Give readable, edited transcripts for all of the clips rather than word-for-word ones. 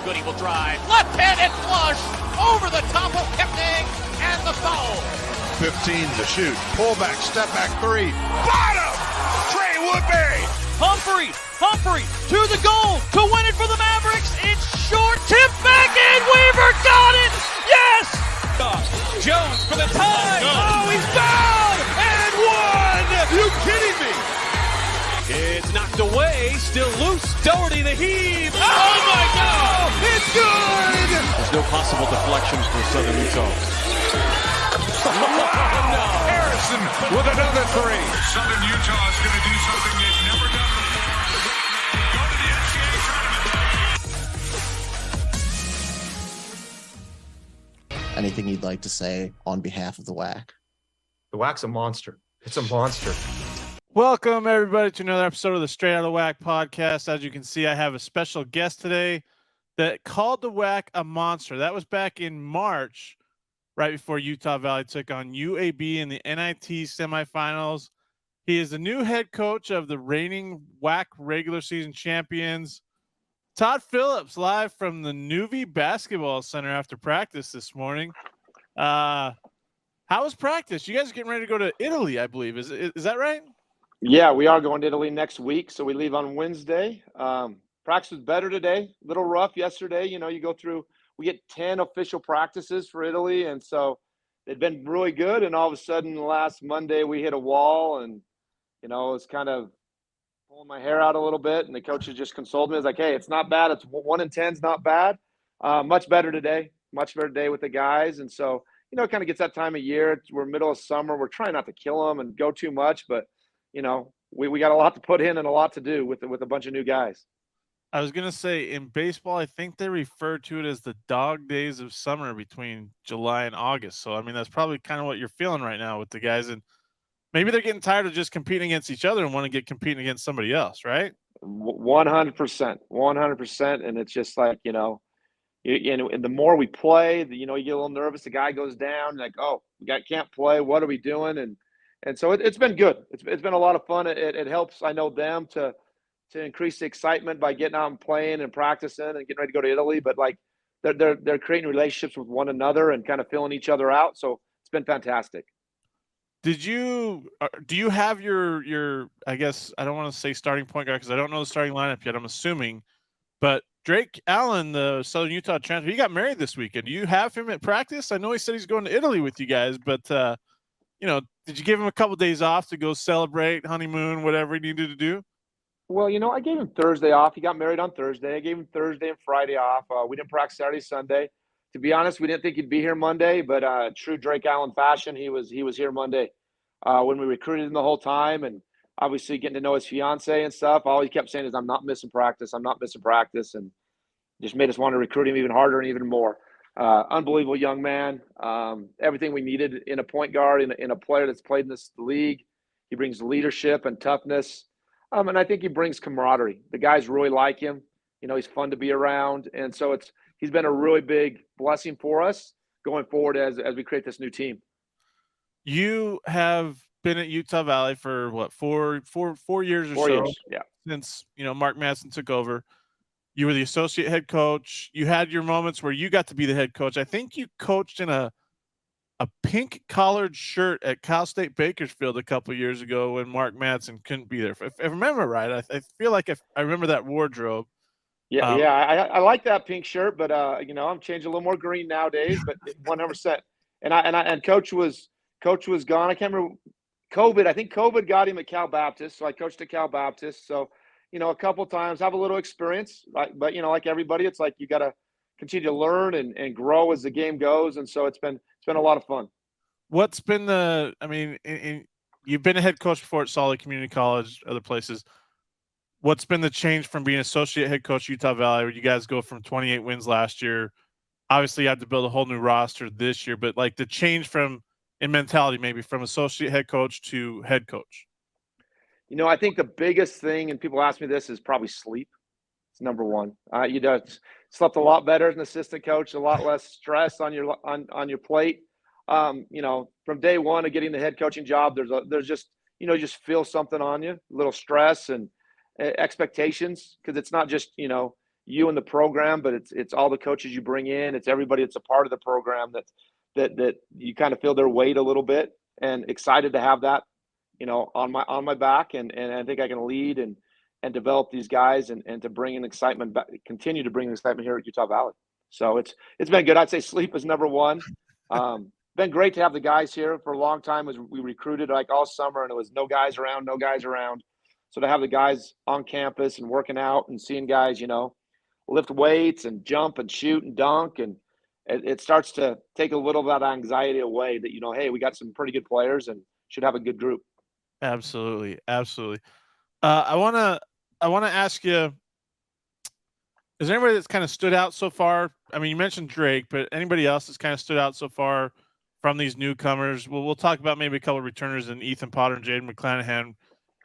Goody will drive. Left-handed flush over the top of Kipning and the foul. 15 to shoot. Pull back, step back three. Bottom! Trey Woodbury! Humphrey to the goal to win it for the Mavericks. It's short, tip back in. Weaver got it. Yes! Jones for the tie. Oh, he's fouled and one. You kidding me? It's knocked away, still loose. Doherty the heave. Oh my God! It's good. There's no possible deflection for Southern Utah. Wow! Harrison with another three. Southern Utah is going to do something they've never done before. Go to the NCAA tournament. Anything you'd like to say on behalf of the WAC? The WAC's a monster. It's a monster. Welcome, everybody, to another episode of the Straight Outta WAC podcast. As you can see, I have a special guest today that called the WAC a monster. That was back in March, right before Utah Valley took on UAB in the NIT semifinals. He is the new head coach of the reigning WAC regular season champions. Todd Phillips, live from the UVU Basketball Center after practice this morning. How was practice? You guys are getting ready to go to Italy, I believe. Is that right? Yeah, we are going to Italy next week, so we leave on Wednesday. Practice was better today, a little rough yesterday. You know, you go through – we get 10 official practices for Italy, and so they'd been really good, and all of a sudden last Monday we hit a wall, and, you know, it's kind of pulling my hair out a little bit, and the coaches just consoled me. I was like, hey, it's not bad. It's 1 in 10 is not bad. Much better today with the guys, and so, you know, it kind of gets that time of year. We're middle of summer. We're trying not to kill them and go too much, but – you know, we got a lot to put in and a lot to do with a bunch of new guys. I was going to say, in baseball, I think they refer to it as the dog days of summer between July and August. So, I mean, that's probably kind of what you're feeling right now with the guys. And maybe they're getting tired of just competing against each other and want to get competing against somebody else, right? 100%. And it's just like, you know, and the more we play, you know, you get a little nervous. The guy goes down, like, oh, can't play. What are we doing? And so it's been good. It's been a lot of fun. It helps, I know, them to increase the excitement by getting out and playing and practicing and getting ready to go to Italy. But like they're creating relationships with one another and kind of filling each other out. So it's been fantastic. Do you have your I guess I don't want to say starting point guard because I don't know the starting lineup yet. I'm assuming, but Drake Allen, the Southern Utah transfer, he got married this weekend. Do you have him at practice? I know he said he's going to Italy with you guys, but you know, did you give him a couple of days off to go celebrate, honeymoon, whatever he needed to do? Well, you know, I gave him Thursday off. He got married on Thursday. I gave him Thursday and Friday off. We didn't practice Saturday, Sunday. To be honest, we didn't think he'd be here Monday, but true Drake Allen fashion, he was here Monday when we recruited him the whole time, and obviously getting to know his fiance and stuff. All he kept saying is, "I'm not missing practice. I'm not missing practice," and just made us want to recruit him even harder and even more. Unbelievable young man. Everything we needed in a point guard, in a player that's played in this league. He brings leadership and toughness. And I think he brings camaraderie. The guys really like him. You know, he's fun to be around. And so he's been a really big blessing for us going forward as we create this new team. You have been at Utah Valley for what, four years or 4 so? years, yeah. Since, you know, Mark Madsen took over. You were the associate head coach. You had your moments where you got to be the head coach. I think you coached in a pink collared shirt at Cal State Bakersfield a couple of years ago when Mark Madsen couldn't be there. If I remember right, I feel like I remember that wardrobe. Yeah, I like that pink shirt, but you know, I'm changing a little more green nowadays. But 100%. And coach was gone. I can't remember COVID. I think COVID got him at Cal Baptist, so I coached at Cal Baptist. So, you know, a couple times, have a little experience, right? But, you know, like everybody, it's like you got to continue to learn and grow as the game goes. And so it's been a lot of fun. What's been you've been a head coach before at Solid Community College, other places. What's been the change from being associate head coach at Utah Valley, where you guys go from 28 wins last year? Obviously, you had to build a whole new roster this year, but like the change in mentality, maybe from associate head coach to head coach. You know, I think the biggest thing, and people ask me this, is probably sleep. It's number one. You slept a lot better as an assistant coach, a lot less stress on your plate. You know, from day one of getting the head coaching job, there's just, you know, you just feel something on you, a little stress and expectations, because it's not just, you know, you and the program, but it's all the coaches you bring in. It's everybody that's a part of the program that you kind of feel their weight a little bit, and excited to have that, on my back, and I think I can lead and develop these guys and to bring in excitement back, continue to bring excitement here at Utah Valley. So it's been good. I'd say sleep is number one. Been great to have the guys here for a long time. As we recruited like all summer, and it was no guys around. So to have the guys on campus and working out and seeing guys, lift weights and jump and shoot and dunk, and it starts to take a little bit of anxiety away that, hey, we got some pretty good players and should have a good group. Absolutely. I want to ask you, is there anybody that's kind of stood out so far? I mean, you mentioned Drake, but anybody else that's kind of stood out so far from these newcomers? Well, we'll talk about maybe a couple of returners and Ethan Potter and Jaden McClanahan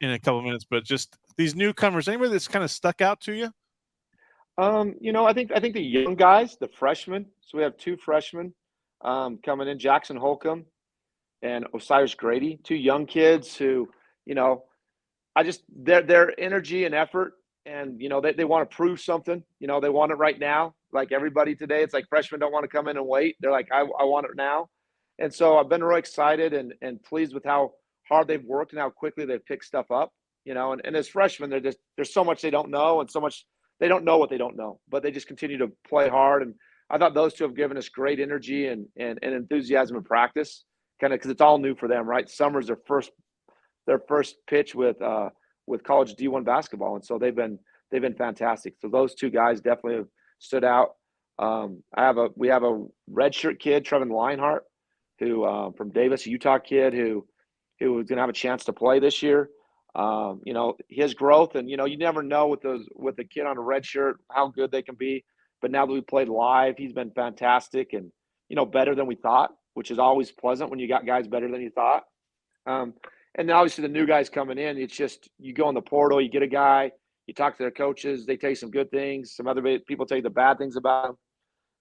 in a couple of minutes, but just these newcomers, anybody that's kind of stuck out to you? I think the young guys, the freshmen. So we have two freshmen coming in, Jackson Holcomb and Osiris Grady, two young kids who, their energy and effort, and they want to prove something. They want it right now. Like everybody today, it's like freshmen don't want to come in and wait. They're like, I want it now. And so I've been really excited and pleased with how hard they've worked and how quickly they've picked stuff up. And as freshmen, there's so much they don't know, and so much they don't know what they don't know, but they just continue to play hard. And I thought those two have given us great energy and enthusiasm in practice, kind of because it's all new for them, right? Summer's their first pitch with college D1 basketball, and so they've been fantastic. So those two guys definitely have stood out. We have a redshirt kid, Trevin Leinhart, who from Davis, a Utah kid who is going to have a chance to play this year. His growth, and you never know with a kid on a red shirt how good they can be. But now that we played live, he's been fantastic and better than we thought, which is always pleasant when you got guys better than you thought. And then obviously the new guys coming in, it's just you go in the portal, you get a guy, you talk to their coaches, they tell you some good things, some other people tell you the bad things about them.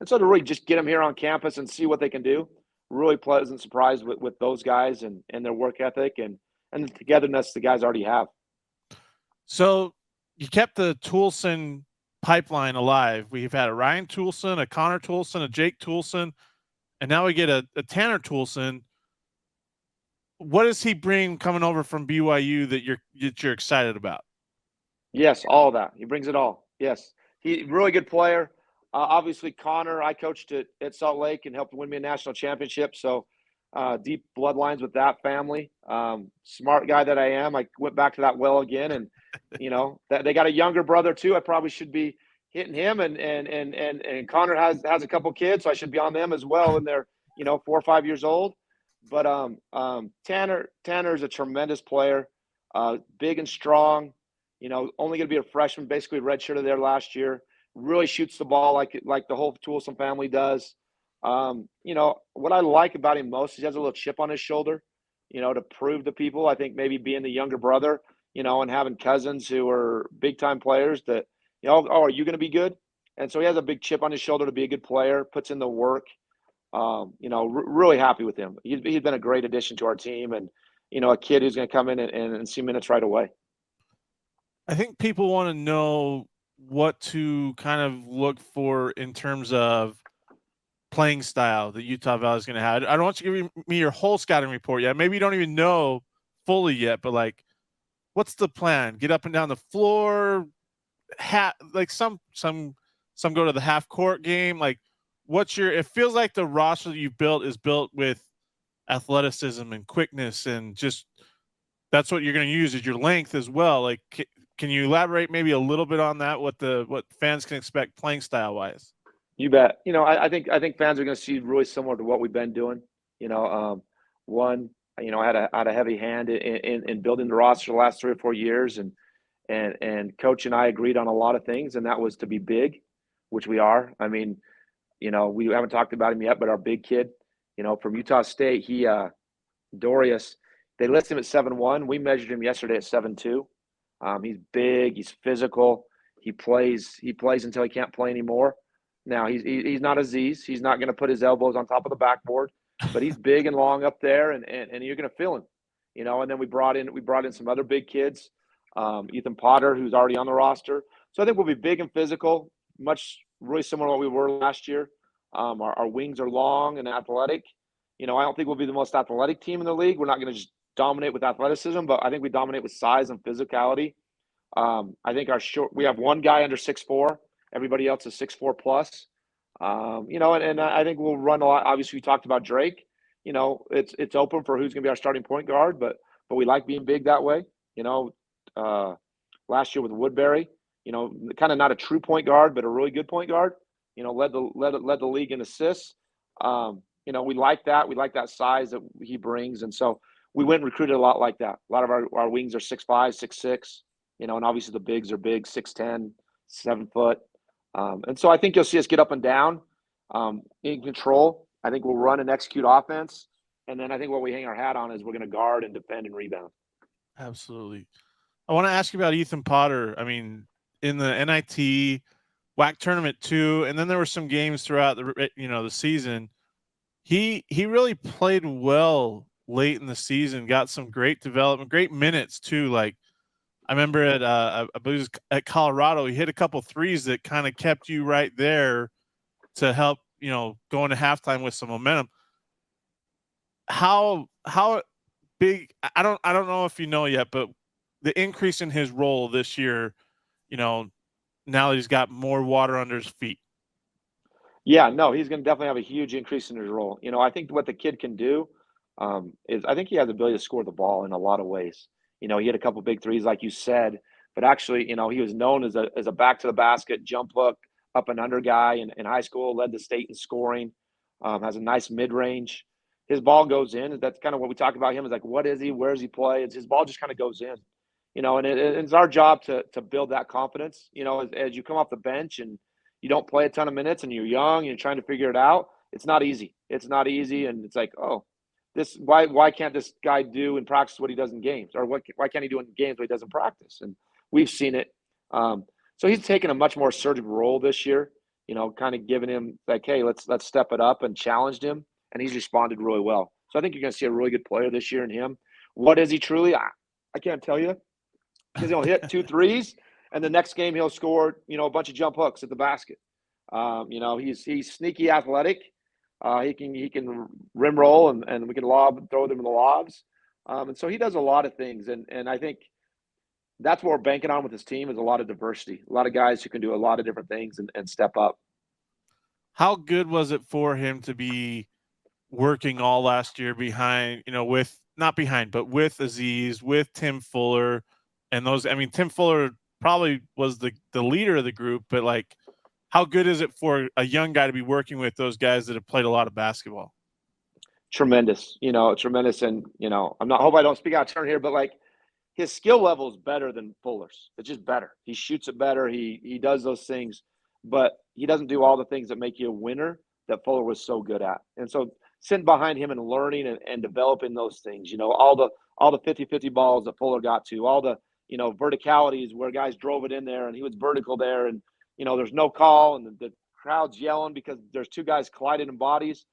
And so to really just get them here on campus and see what they can do, really pleasant surprise with those guys and their work ethic and the togetherness the guys already have. So you kept the Toulson pipeline alive. We've had a Ryan Toulson, a Connor Toulson, a Jake Toulson, and now we get a Tanner Toulson. What does he bring coming over from BYU that you're excited about? Yes, all of that. He brings it all. Yes, he really good player. Obviously, Connor, I coached at Salt Lake and helped win me a national championship. So deep bloodlines with that family. Smart guy that I am. I went back to that well again, and they got a younger brother too. I probably should be hitting him, and Connor has a couple kids, so I should be on them as well. And they're 4 or 5 years old. But Tanner is a tremendous player, big and strong. Only going to be a freshman, basically redshirted there last year. Really shoots the ball like the whole Toulson family does. What I like about him most is he has a little chip on his shoulder, to prove to people. I think maybe being the younger brother, and having cousins who are big time players that, are you going to be good? And so he has a big chip on his shoulder to be a good player, puts in the work. Really happy with him. He's been a great addition to our team, and, a kid who's going to come in and see minutes right away. I think people want to know what to kind of look for in terms of playing style that Utah Valley is going to have. I don't want you to give me your whole scouting report yet. Maybe you don't even know fully yet, but what's the plan? Get up and down the floor, some go to the half court game. It feels like the roster that you've built is built with athleticism and quickness, and just that's what you're going to use as your length as well. Can you elaborate maybe a little bit on that? What fans can expect playing style wise? You bet. I think fans are going to see really similar to what we've been doing. I had a heavy hand in building the roster the last 3 or 4 years, and coach and I agreed on a lot of things, and that was to be big, which we are. I mean, we haven't talked about him yet, but our big kid, from Utah State, he Dorius, they listed him at 7'1". We measured him yesterday at 7'2". He's big, he's physical, he plays until he can't play anymore. Now he's not Aziz. He's not going to put his elbows on top of the backboard, but he's big and long up there, and you're going to feel him, And then we brought in some other big kids, Ethan Potter, who's already on the roster. So I think we'll be big and physical, really similar to what we were last year. Our wings are long and athletic. I don't think we'll be the most athletic team in the league. We're not going to just dominate with athleticism, but I think we dominate with size and physicality. I think we have one guy under 6'4". Everybody else is 6'4" plus. And I think we'll run a lot. Obviously, we talked about Drake. It's open for who's going to be our starting point guard, but we like being big that way. Last year with Woodbury, kind of not a true point guard, but a really good point guard. Led the league in assists. We like that. We like that size that he brings, and so we went and recruited a lot like that. A lot of our wings are 6'5", 6'6", and obviously the bigs are big, 6'10", 7 foot. And so I think you'll see us get up and down, in control. I think we'll run and execute offense, and then I think what we hang our hat on is we're going to guard and defend and rebound. Absolutely. I want to ask you about Ethan Potter. I mean, in the NIT WAC tournament too, and then there were some games throughout the season. He really played well late in the season, got some great development, great minutes too. Like I remember I believe it was at Colorado, he hit a couple threes that kind of kept you right there to help, go into halftime with some momentum. How big, I don't know if you know yet, but the increase in his role this year, now that he's got more water under his feet. Yeah, no, he's going to definitely have a huge increase in his role. I think what the kid can do is I think he has the ability to score the ball in a lot of ways. He hit a couple big threes, like you said, but actually, he was known as a back to the basket, jump hook, up and under guy in high school, led the state in scoring, has a nice mid range. His ball goes in. That's kind of what we talk about him is like, what is he? Where does he play? His ball just kind of goes in, and it's our job to build that confidence, as you come off the bench and you don't play a ton of minutes and you're young and you're trying to figure it out. It's not easy. And it's like, oh, why can't this guy do in practice what he does in games, or why can't he do in games what he does in practice? And we've seen it. So he's taken a much more surgical role this year, kind of giving him like, hey, let's step it up, and challenged him, and he's responded really well. So I think you're going to see a really good player this year in him. What is he truly? I can't tell you, because he'll hit 2 threes, and the next game he'll score, a bunch of jump hooks at the basket. He's sneaky athletic. He can rim roll, and we can throw them in the lobs. And so he does a lot of things. And I think that's what we're banking on with this team is a lot of diversity, a lot of guys who can do a lot of different things and step up. How good was it for him to be working all last year behind, but with Aziz, with Tim Fuller, and those? I mean, Tim Fuller probably was the leader of the group, but like, how good is it for a young guy to be working with those guys that have played a lot of basketball? Tremendous, tremendous. And, hope I don't speak out of turn here, but like his skill level is better than Fuller's. It's just better. He shoots it better. He does those things, but he doesn't do all the things that make you a winner that Fuller was so good at. And so sitting behind him and learning and developing those things, all the 50-50 balls that Fuller got to, all the, verticalities where guys drove it in there and he was vertical there, and, there's no call and the crowd's yelling because there's 2 guys colliding in bodies.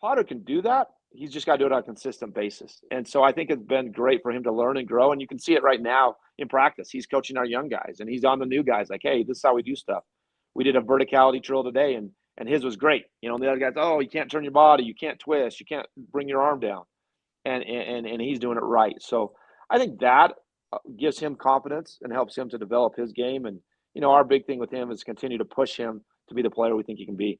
Potter can do that. He's just got to do it on a consistent basis. And so I think it's been great for him to learn and grow. And you can see it right now in practice. He's coaching our young guys, and he's on the new guys like, hey, this is how we do stuff. We did a verticality drill today, and his was great. The other guys, oh, you can't turn your body, you can't twist, you can't bring your arm down. And he's doing it right. So I think that gives him confidence and helps him to develop his game. And, our big thing with him is continue to push him to be the player we think he can be.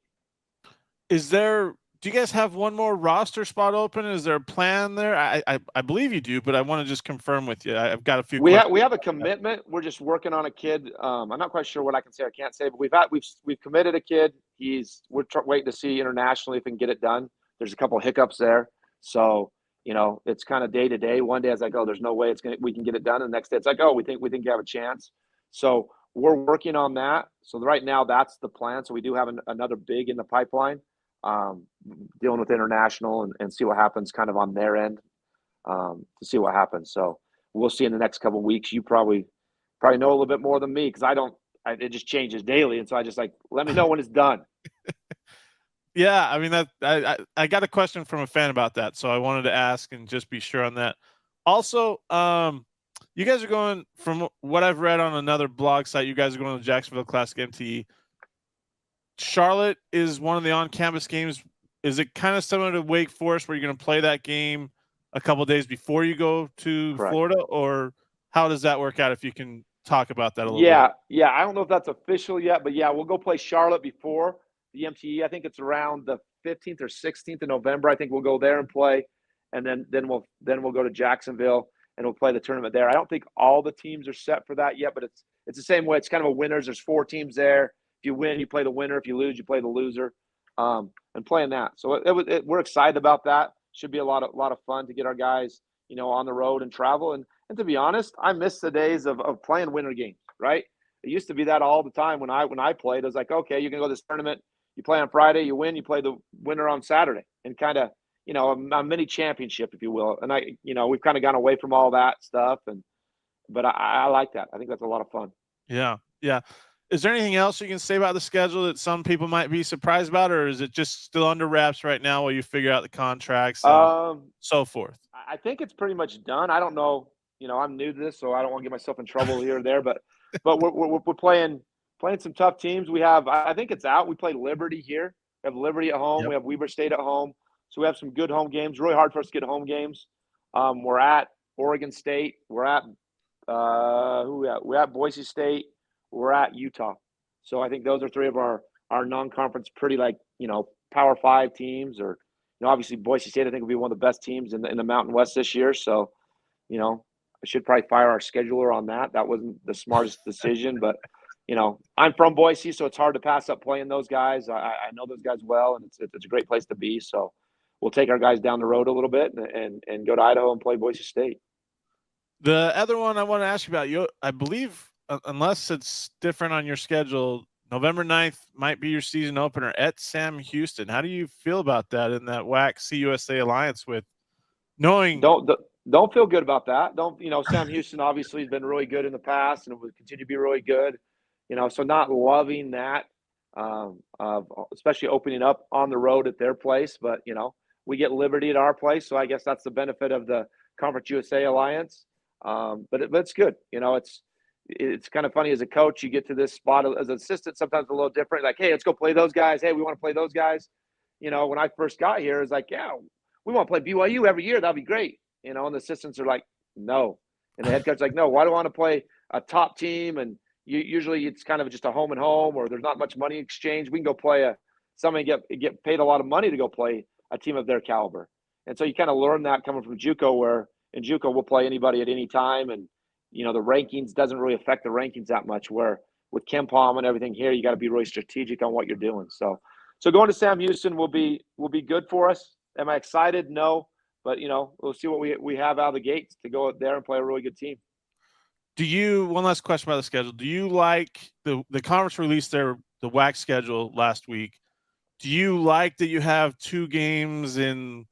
Do you guys have one more roster spot open? Is there a plan there? I believe you do, but I want to just confirm with you. I've got a few. We have a commitment. We're just working on a kid. I'm not quite sure what I can say or can't say, but we've committed a kid. We're waiting to see internationally if we can get it done. There's a couple of hiccups there, so it's kind of day to day. One day it's like, oh, there's no way we can get it done, and the next day it's like, oh, we think you have a chance. So we're working on that. So right now that's the plan. So we do have another big in the pipeline. Dealing with international and see what happens kind of on their end, to see what happens. So we'll see in the next couple of weeks. You probably know a little bit more than me, because it just changes daily. And so I just let me know when it's done. Yeah. I mean, I got a question from a fan about that, so I wanted to ask and just be sure on that. Also, You guys are going, from what I've read on another blog site, you guys are going to the Jacksonville Classic MTE. Charlotte is one of the on-campus games. Is it kind of similar to Wake Forest where you're going to play that game a couple days before you go to Correct. Florida, or how does that work out, if you can talk about that a little bit? Yeah. I don't know if that's official yet, but yeah, we'll go play Charlotte before the MTE. I think it's around the 15th or 16th of November. I think we'll go there and play, and then we'll go to Jacksonville and we'll play the tournament there. I don't think all the teams are set for that yet, but it's the same way. It's kind of a winners. There's 4 teams there. If you win, you play the winner. If you lose, you play the loser. And playing that. So we're excited about that. Should be a lot of fun to get our guys, on the road and travel. And to be honest, I miss the days of playing winter games, right? It used to be that all the time when I played. It was like, okay, you can go to this tournament, you play on Friday, you win, you play the winner on Saturday, and kind of, a mini championship, if you will. And we've kind of gone away from all that stuff, but I like that. I think that's a lot of fun. Yeah. Is there anything else you can say about the schedule that some people might be surprised about, or is it just still under wraps right now while you figure out the contracts and so forth? I think it's pretty much done. I don't know. I'm new to this, so I don't want to get myself in trouble here or there. But we're playing some tough teams. I think it's out. We play Liberty here. We have Liberty at home. Yep. We have Weber State at home. So we have some good home games. Really hard for us to get home games. We're at Oregon State. We're at we're at Boise State. We're at Utah. So I think those are 3 of our non-conference pretty Power 5 teams, or obviously Boise State I think will be one of the best teams in the Mountain West this year. So, I should probably fire our scheduler on that. That wasn't the smartest decision, but I'm from Boise, so it's hard to pass up playing those guys. I know those guys well, and it's a great place to be. So we'll take our guys down the road a little bit and go to Idaho and play Boise State. The other one I want to ask you about, I believe, unless it's different on your schedule, November 9th might be your season opener at Sam Houston. How do you feel about that in that WAC CUSA alliance, with knowing? Don't feel good about that. Sam Houston obviously has been really good in the past and will continue to be really good. So not loving that, especially opening up on the road at their place. But we get Liberty at our place, so I guess that's the benefit of the Conference USA alliance. But it's good. It's kind of funny as a coach, you get to this spot as an assistant, sometimes a little different. Like, hey, let's go play those guys. Hey, we want to play those guys. When I first got here, it's like, yeah, we want to play BYU every year. That'd be great. And the assistants are like, no. And the head coach is like, no, why do I want to play a top team? And usually it's kind of just a home and home, or there's not much money exchange. We can go play somebody get paid a lot of money to go play a team of their caliber. And so you kind of learn that coming from JUCO, where in JUCO we'll play anybody at any time. And the rankings doesn't really affect the rankings that much, where with KenPom and everything here, you got to be really strategic on what you're doing. So going to Sam Houston will be good for us. Am I excited? No, but we'll see what we have out of the gates to go out there and play a really good team. One last question about the schedule. Do you like the conference released the WAC schedule last week? Do you like that you have 2 games in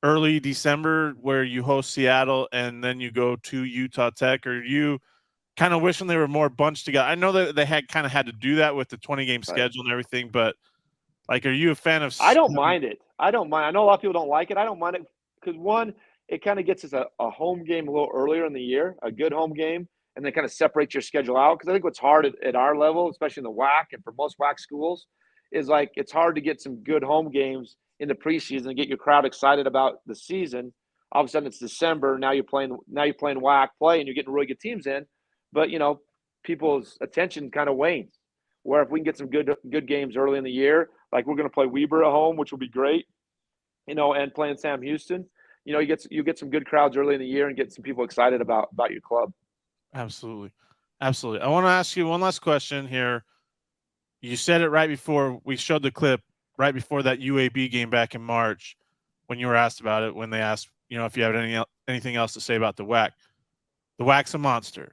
early December where you host Seattle and then you go to Utah Tech, or you kind of wishing they were more bunched together? I know that they had to do that with the 20-game schedule and everything, but are you a fan of? I don't mind it. I don't mind. I know a lot of people don't like it. I don't mind it because, one, it kind of gets us a home game a little earlier in the year, a good home game, and then kind of separates your schedule out. Because I think what's hard at our level, especially in the WAC and for most WAC schools, is it's hard to get some good home games in the preseason and get your crowd excited about the season. All of a sudden it's December. Now you're playing WAC play and you're getting really good teams in, but people's attention kind of wanes. Where if we can get some good games early in the year, like we're going to play Weber at home, which will be great, and playing Sam Houston, you get some good crowds early in the year and get some people excited about your club. Absolutely. I want to ask you one last question here. You said it right before we showed the clip, right before that UAB game back in March, when you were asked about it, when they asked, if you have anything else to say about the WAC. The WAC's a monster.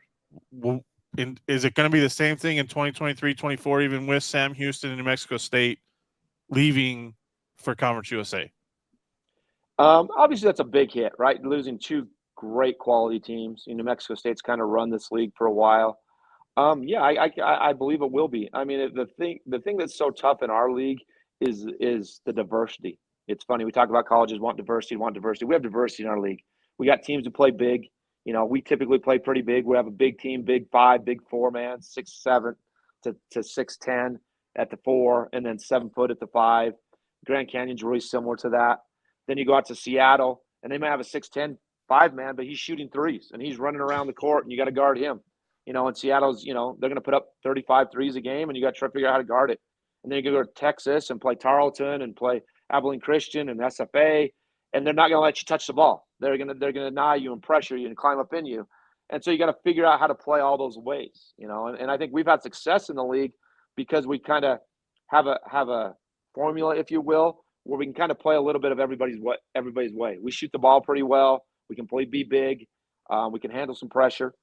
Is it going to be the same thing in 2023-24, even with Sam Houston and New Mexico State leaving for Conference USA? Obviously, that's a big hit, right? Losing 2 great quality teams. New Mexico State's kind of run this league for a while. Yeah, I believe it will be. I mean, the thing that's so tough in our league is the diversity. It's funny. We talk about colleges want diversity. We have diversity in our league. We got teams that play big. We typically play pretty big. We have a big team, big 5, big 4 man, 6'7" to 6'10" at the 4, and then 7 foot at the 5. Grand Canyon's really similar to that. Then you go out to Seattle, and they might have a 6'10" 5 man, but he's shooting threes and he's running around the court, and you got to guard him. And Seattle's, they're going to put up 35 threes a game, and you got to try to figure out how to guard it. And then you go to Texas and play Tarleton and play Abilene Christian and SFA, and they're not going to let you touch the ball. They're going to deny you and pressure you and climb up in you. And so you got to figure out how to play all those ways, And I think we've had success in the league because we kind of have a formula, if you will, where we can kind of play a little bit of everybody's way. We shoot the ball pretty well. We can be big. We can handle some pressure.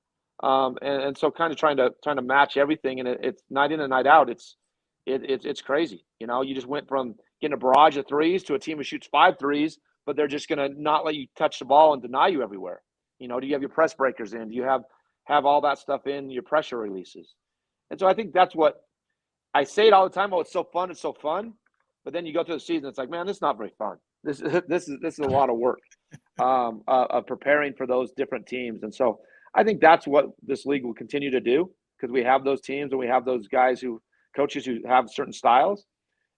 And so kind of trying to match everything. And it's night in and night out. It's crazy. You just went from getting a barrage of threes to a team who shoots 5 threes, but they're just going to not let you touch the ball and deny you everywhere. Do you have your press breakers in? Do you have all that stuff in your pressure releases? And so I think that's what I say it all the time. Oh, it's so fun. It's so fun. But then you go through the season, it's like, man, this is not very fun. This is a lot of work of preparing for those different teams. And so I think that's what this league will continue to do, because we have those teams and we have those coaches who have certain styles.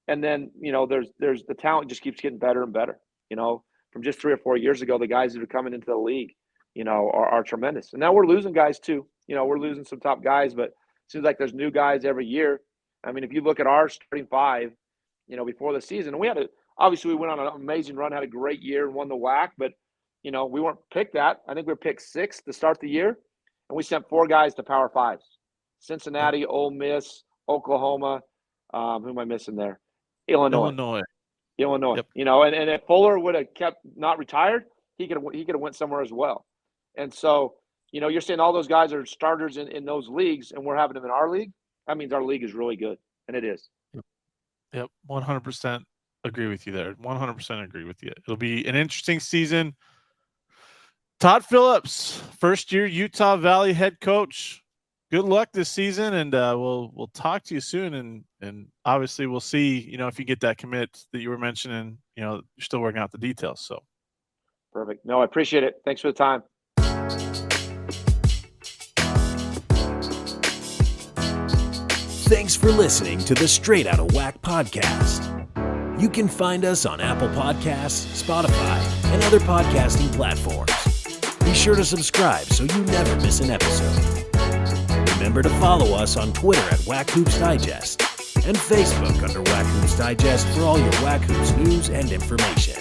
And then, there's the talent just keeps getting better and better. From just 3 or 4 years ago, the guys that are coming into the league, are tremendous. And now we're losing guys too. We're losing some top guys, but it seems like there's new guys every year. I mean, if you look at our starting 5, before the season, and obviously we went on an amazing run, had a great year and won the WAC, but we weren't picked that. I think we were picked 6th to start the year, and we sent 4 guys to Power 5s: Cincinnati, Ole Miss, Oklahoma. Who am I missing there? Illinois. Yep. And if Fuller would have kept not retired, he could have went somewhere as well. And so, you're saying all those guys are starters in those leagues, and we're having them in our league. That means our league is really good, and it is. Yep, 100% agree with you there. 100% agree with you. It'll be an interesting season. Todd Phillips, first-year Utah Valley head coach. Good luck this season, and we'll talk to you soon. And obviously, we'll see. If you get that commit that you were mentioning, you're still working out the details. So perfect. No, I appreciate it. Thanks for the time. Thanks for listening to the Straight Outta WAC podcast. You can find us on Apple Podcasts, Spotify, and other podcasting platforms. Be sure to subscribe so you never miss an episode. Remember to follow us on Twitter at WAC Hoops Digest and Facebook under WAC Hoops Digest for all your WAC Hoops news and information.